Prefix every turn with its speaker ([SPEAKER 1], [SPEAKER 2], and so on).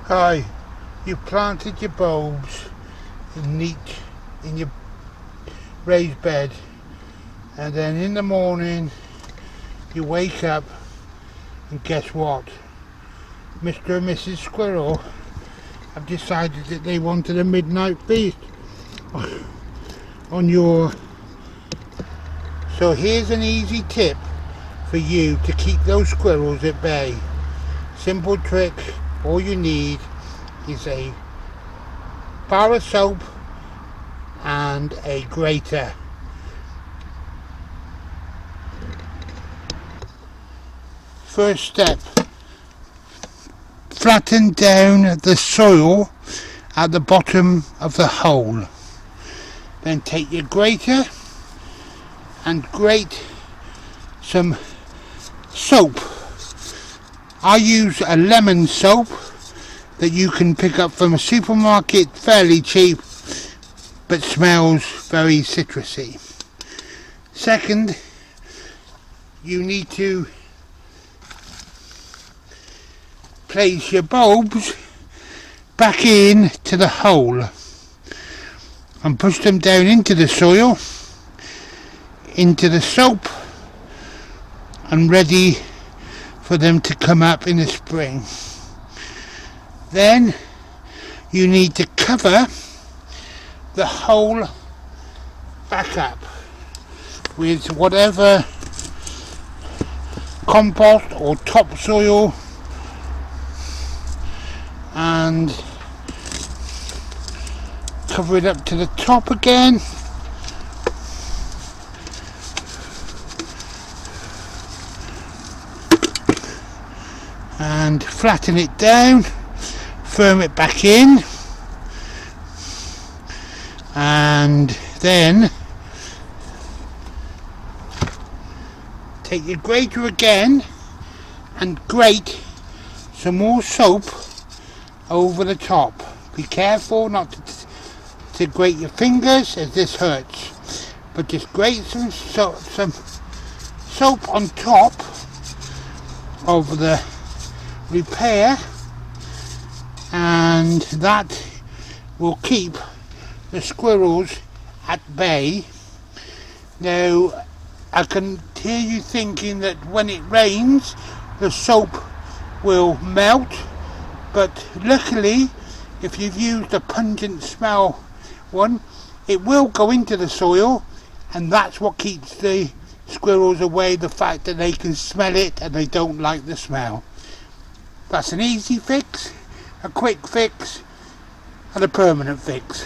[SPEAKER 1] Hi, you planted your bulbs neat in your raised bed, and then in the morning you wake up and guess what? Mr. and Mrs. Squirrel have decided that they wanted a midnight feast on your... So here's an easy tip for you to keep those squirrels at bay. Simple trick. All you need is a bar of soap and a grater. First step, flatten down the soil at the bottom of the hole. Then take your grater and grate some soap. I use a lemon soap that you can pick up from a supermarket, fairly cheap, but smells very citrusy. Second, you need to place your bulbs back in to the hole and push them down into the soil, into the soap, and ready for them to come up in the spring. Then you need to cover the hole back up with whatever compost or topsoil, and cover it up to the top again. And flatten it down, firm it back in, and then take your grater again and grate some more soap over the top. Be careful not to grate your fingers, as this hurts, but just grate some soap on top of the repair, and that will keep the squirrels at bay. Now, I can hear you thinking that when it rains the soap will melt, but luckily if you've used a pungent smell one, it will go into the soil, and that's what keeps the squirrels away, the fact that they can smell it and they don't like the smell. That's an easy fix, a quick fix, and a permanent fix.